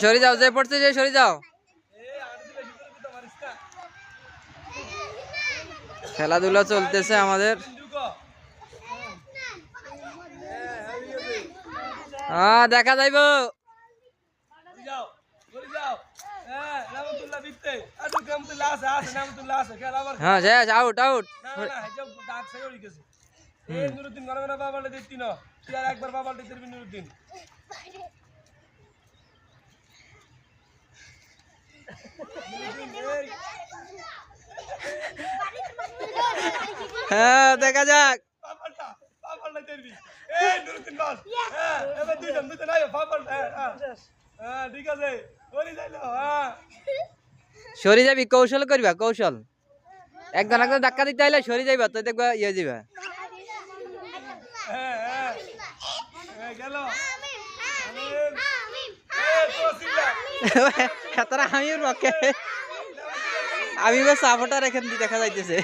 সরে যাও, যে পড়ছে যে সরে যাও। খেলাধুলা চলতেছে আমাদের। দেখা যাইব। হ্যাঁ শেষ, আউট আউট। একবার বাবাল নুরুদ্দিন হ্যাঁ দেখা যাক। সরে যাবি, কৌশল করবা, কৌশল। একজন একজন ধাক্কা দিতে আইলে সরে যাইবা, তো দেখবা ইয়ে যাবা। তারা আমির পক্ষে, আমি সাপোর্টার এখান দিয়ে দেখা যাইতেছে।